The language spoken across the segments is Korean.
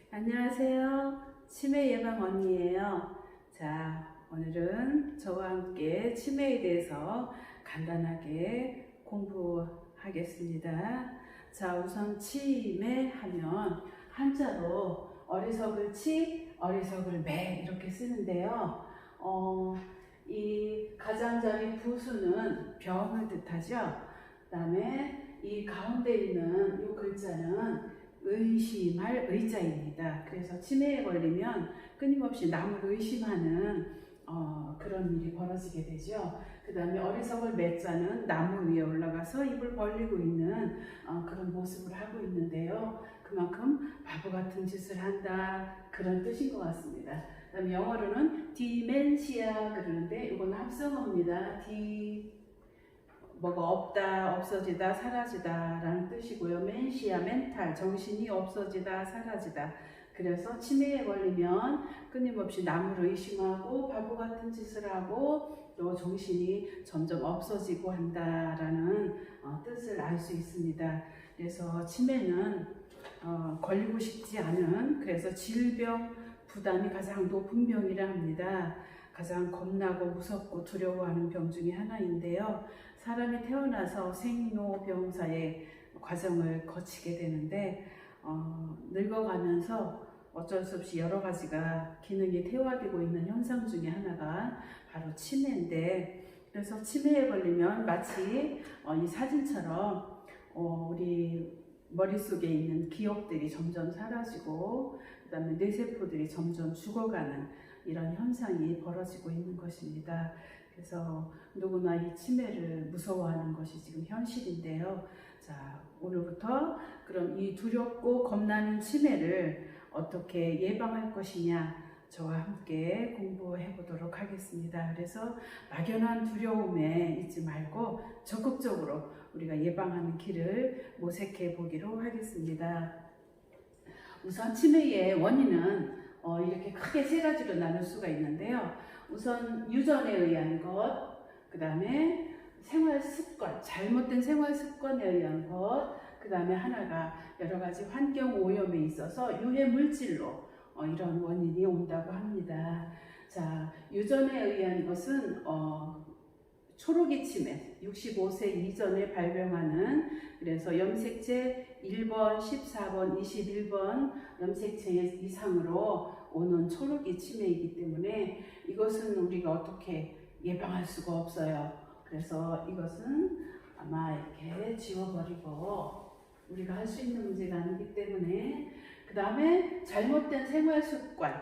안녕하세요. 치매 예방 언니예요. 자, 오늘은 저와 함께 치매에 대해서 간단하게 공부하겠습니다. 자, 우선 치매 하면 한자로 어리석을 치, 어리석을 매 이렇게 쓰는데요. 이 가장자리 부수는 병을 뜻하죠. 그 다음에 이 가운데 있는 이 글자는 의심할 의자입니다. 그래서 치매에 걸리면 끊임없이 남을 의심하는 그런 일이 벌어지게 되죠. 그 다음에 어리석을 매자는 나무 위에 올라가서 입을 벌리고 있는 그런 모습을 하고 있는데요. 그만큼 바보 같은 짓을 한다 그런 뜻인 것 같습니다. 그 다음에 영어로는 디멘시아 그러는데 이건 합성어입니다. 뭐가 없다, 없어지다, 사라지다 라는 뜻이고요. 멘시아, 멘탈, 정신이 없어지다, 사라지다. 그래서 치매에 걸리면 끊임없이 남을 의심하고 바보 같은 짓을 하고 또 정신이 점점 없어지고 한다라는 뜻을 알 수 있습니다. 그래서 치매는 걸리고 싶지 않은, 그래서 질병 부담이 가장 높은 병이라 합니다. 가장 겁나고 무섭고 두려워하는 병 중에 하나인데요. 사람이 태어나서 생로병사의 과정을 거치게 되는데 늙어가면서 어쩔 수 없이 여러 가지가 기능이 퇴화되고 있는 현상 중에 하나가 바로 치매인데, 그래서 치매에 걸리면 마치 이 사진처럼 우리 머릿속에 있는 기억들이 점점 사라지고 그 다음에 뇌세포들이 점점 죽어가는 이런 현상이 벌어지고 있는 것입니다. 그래서 누구나 이 치매를 무서워하는 것이 지금 현실인데요. 자, 오늘부터 그럼 이 두렵고 겁나는 치매를 어떻게 예방할 것이냐 저와 함께 공부해 보도록 하겠습니다. 그래서 막연한 두려움에 있지 말고 적극적으로 우리가 예방하는 길을 모색해 보기로 하겠습니다. 우선 치매의 원인은 이렇게 크게 세 가지로 나눌 수가 있는데요. 우선 유전에 의한 것, 그 다음에 생활 습관, 잘못된 생활 습관에 의한 것, 그 다음에 하나가 여러 가지 환경 오염에 있어서 유해 물질로 이런 원인이 온다고 합니다. 자, 유전에 의한 것은 초록이 치매, 65세 이전에 발병하는, 그래서 염색체 1번, 14번, 21번 염색체 이상으로 오는 초록이 치매이기 때문에 이것은 우리가 어떻게 예방할 수가 없어요. 그래서 이것은 아마 이렇게 지워버리고 우리가 할 수 있는 문제가 아니기 때문에, 그 다음에 잘못된 생활 습관,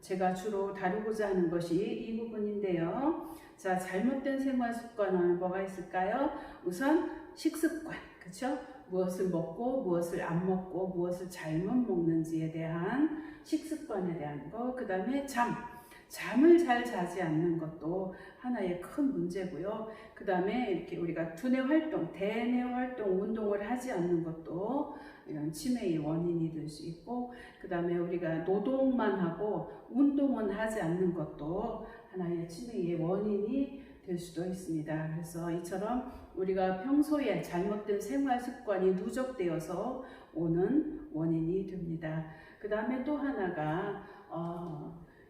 제가 주로 다루고자 하는 것이 이 부분인데요. 자, 잘못된 생활 습관은 뭐가 있을까요? 우선 식습관, 그렇죠? 무엇을 먹고 무엇을 안 먹고 무엇을 잘못 먹는지에 대한 식습관에 대한 거, 그 다음에 잠을 잘 자지 않는 것도 하나의 큰 문제고요. 그 다음에 이렇게 우리가 두뇌 활동, 대뇌 활동, 운동을 하지 않는 것도 이런 치매의 원인이 될 수 있고, 그 다음에 우리가 노동만 하고 운동은 하지 않는 것도 하나의 치매의 원인이 될 수도 있습니다. 그래서 이처럼 우리가 평소에 잘못된 생활 습관이 누적되어서 오는 원인이 됩니다. 그 다음에 또 하나가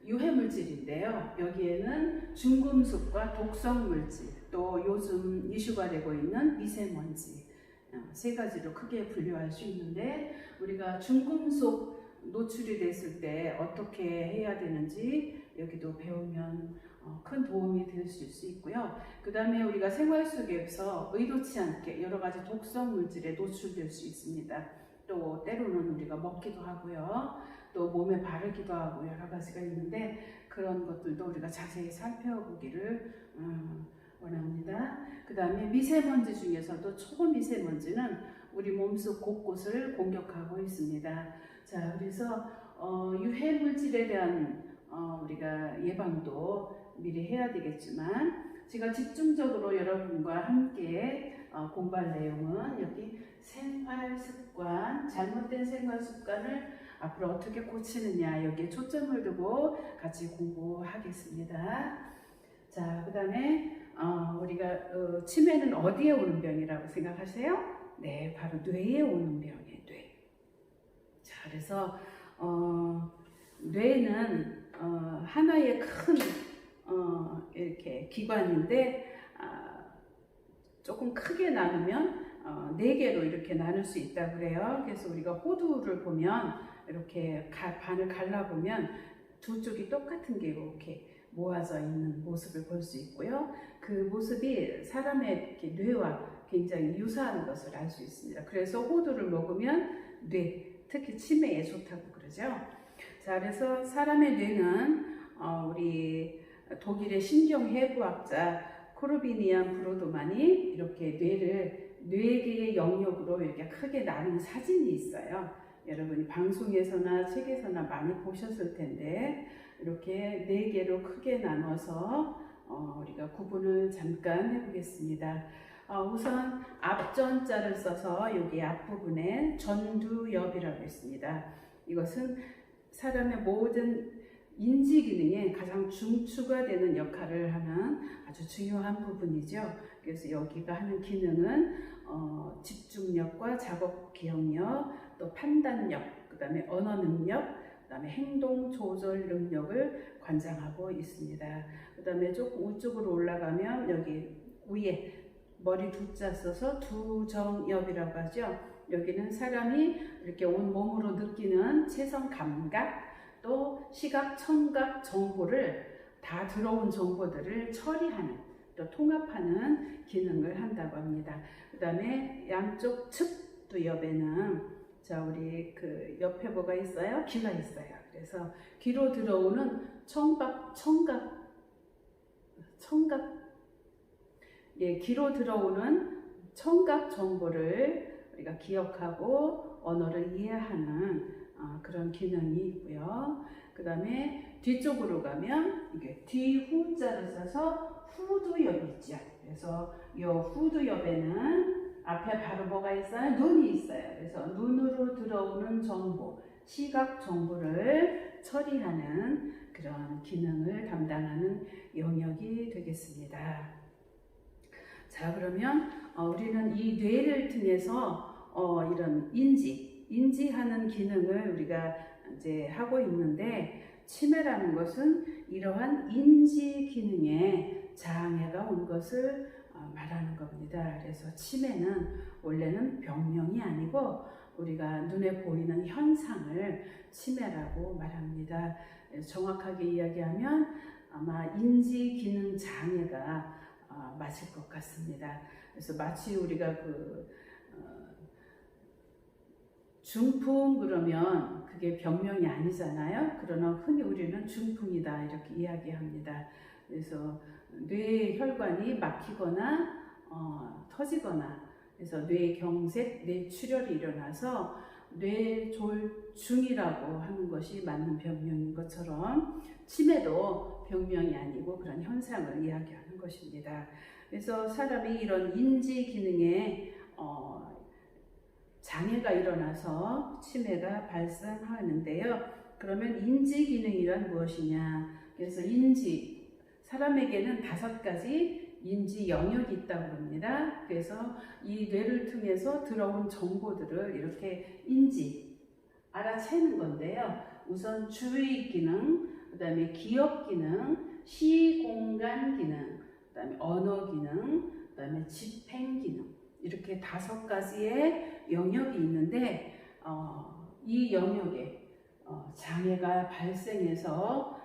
유해물질인데요. 여기에는 중금속과 독성물질, 또 요즘 이슈가 되고 있는 미세먼지, 세 가지로 크게 분류할 수 있는데, 우리가 중금속 노출이 됐을 때 어떻게 해야 되는지 여기도 배우면 큰 도움이 될 수 있고요. 그 다음에 우리가 생활 속에서 의도치 않게 여러 가지 독성 물질에 노출될 수 있습니다. 또 때로는 우리가 먹기도 하고요. 또 몸에 바르기도 하고 여러 가지가 있는데, 그런 것들도 우리가 자세히 살펴보기를 원합니다. 그 다음에 미세먼지 중에서도 초미세먼지는 우리 몸속 곳곳을 공격하고 있습니다. 자, 그래서 유해물질에 대한 우리가 예방도 미리 해야 되겠지만, 제가 집중적으로 여러분과 함께 공부할 내용은 여기 생활습관, 잘못된 생활습관을 앞으로 어떻게 고치느냐, 여기에 초점을 두고 같이 공부하겠습니다. 자, 그 다음에 우리가 치매는 어디에 오는 병이라고 생각하세요? 네, 바로 뇌에 오는 병이에요. 뇌. 자, 그래서 뇌는 하나의 큰 이렇게 기관인데 조금 크게 나누면 4개로 이렇게 나눌 수 있다고 그래요. 그래서 우리가 호두를 보면 이렇게 반을 갈라보면 두 쪽이 똑같은 게 이렇게 모아져 있는 모습을 볼 수 있고요. 그 모습이 사람의 이렇게 뇌와 굉장히 유사한 것을 알 수 있습니다. 그래서 호두를 먹으면 뇌, 특히 치매에 좋다고 그러죠. 자, 그래서 사람의 뇌는 우리 독일의 신경해부학자 코르비니안 브로드만이 이렇게 뇌를 4개의 영역으로 이렇게 크게 나눈 사진이 있어요. 여러분이 방송에서나 책에서나 많이 보셨을 텐데 이렇게 4개로 크게 나눠서 우리가 구분을 잠깐 해보겠습니다. 우선 앞전자를 써서 여기 앞부분에 전두엽이라고 있습니다. 이것은 사람의 모든 인지 기능에 가장 중추가 되는 역할을 하는 아주 중요한 부분이죠. 그래서 여기가 하는 기능은 집중력과 작업 기억력, 또 판단력, 그 다음에 언어 능력, 그 다음에 행동 조절 능력을 관장하고 있습니다. 그 다음에 조금 우쪽으로 올라가면 여기 위에 머리 두자 써서 두정엽이라고 하죠. 여기는 사람이 이렇게 온 몸으로 느끼는 체성 감각, 또 시각, 청각 정보를 다 들어온 정보들을 처리하는, 또 통합하는 기능을 한다고 합니다. 그 다음에 양쪽 측두엽에는 자, 우리 그 옆에 뭐가 있어요? 귀가 있어요. 그래서 귀로 들어오는 귀로 들어오는 청각 정보를 우리가 기억하고 언어를 이해하는 그런 기능이 있고요. 그 다음에 뒤쪽으로 가면 이게 뒤후자를 써서 후두엽이 있죠. 그래서 이 후두엽에는 앞에 바로 뭐가 있어요? 눈이 있어요. 그래서 눈으로 들어오는 정보, 시각 정보를 처리하는 그런 기능을 담당하는 영역이 되겠습니다. 자, 그러면 우리는 이 뇌를 통해서 이런 인지하는 기능을 우리가 이제 하고 있는데, 치매라는 것은 이러한 인지 기능에 장애가 온 것을 말하는 겁니다. 그래서 치매는 원래는 병명이 아니고 우리가 눈에 보이는 현상을 치매라고 말합니다. 정확하게 이야기하면 아마 인지 기능 장애가 맞을 것 같습니다. 그래서 마치 우리가 중풍 그러면 그게 병명이 아니잖아요. 그러나 흔히 우리는 중풍이다 이렇게 이야기합니다. 그래서 뇌혈관이 막히거나 터지거나, 그래서 뇌경색, 뇌출혈이 일어나서 뇌졸중이라고 하는 것이 맞는 병명인 것처럼 치매도 병명이 아니고 그런 현상을 이야기하는 것입니다. 그래서 사람이 이런 인지 기능에 장애가 일어나서 치매가 발생하는데요. 그러면 인지 기능이란 무엇이냐? 그래서 사람에게는 5가지 인지 영역이 있다고 합니다. 그래서 이 뇌를 통해서 들어온 정보들을 이렇게 알아채는 건데요. 우선 주의 기능, 그 다음에 기억 기능, 시공간 기능, 그 다음에 언어 기능, 그 다음에 집행 기능, 이렇게 5가지의 영역이 있는데 이 영역에 장애가 발생해서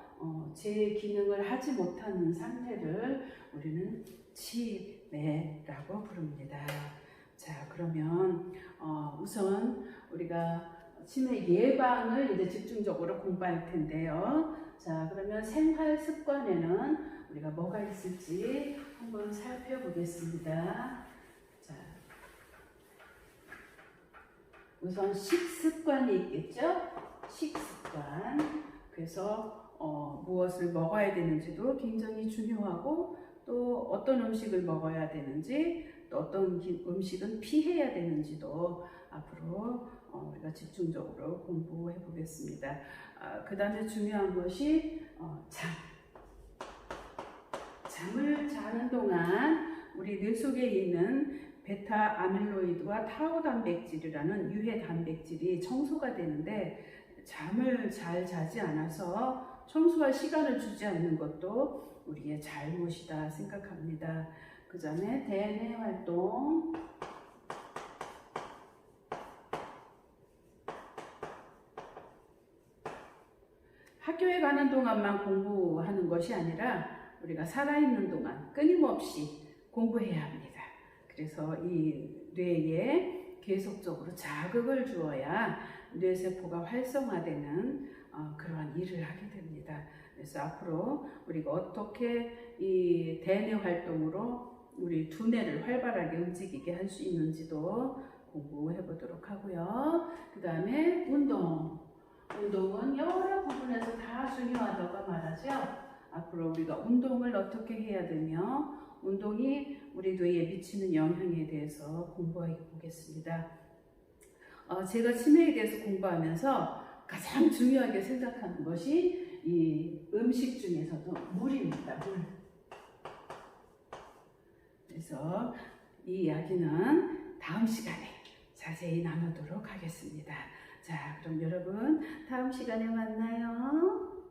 제 기능을 하지 못하는 상태를 우리는 치매라고 부릅니다. 자, 그러면 우선 우리가 치매 예방을 이제 집중적으로 공부할 텐데요. 자, 그러면 생활 습관에는 우리가 뭐가 있을지 한번 살펴보겠습니다. 자, 우선 식습관이 있겠죠? 식습관. 그래서 무엇을 먹어야 되는지도 굉장히 중요하고, 또 어떤 음식을 먹어야 되는지, 또 어떤 음식은 피해야 되는지도 앞으로 우리가 집중적으로 공부해 보겠습니다. 그 다음에 중요한 것이 잠을 자는 동안 우리 뇌 속에 있는 베타 아밀로이드와 타우 단백질이라는 유해 단백질이 청소가 되는데 잠을 잘 자지 않아서 청소할 시간을 주지 않는 것도 우리의 잘못이다 생각합니다. 그 다음에 대뇌 활동. 학교에 가는 동안만 공부하는 것이 아니라 우리가 살아있는 동안 끊임없이 공부해야 합니다. 그래서 이 뇌에 계속적으로 자극을 주어야 뇌세포가 활성화되는 그러한 일을 하게 됩니다. 그래서 앞으로 우리가 어떻게 이 대뇌 활동으로 우리 두뇌를 활발하게 움직이게 할 수 있는지도 공부해 보도록 하고요. 그 다음에 운동. 운동은 여러 부분에서 다 중요하다고 말하죠. 앞으로 우리가 운동을 어떻게 해야 되며 운동이 우리 뇌에 미치는 영향에 대해서 공부해 보겠습니다. 제가 치매에 대해서 공부하면서 가장 중요하게 생각하는 것이 이 음식 중에서도 물입니다. 물. 그래서 이 이야기는 다음 시간에 자세히 나누도록 하겠습니다. 자, 그럼 여러분 다음 시간에 만나요.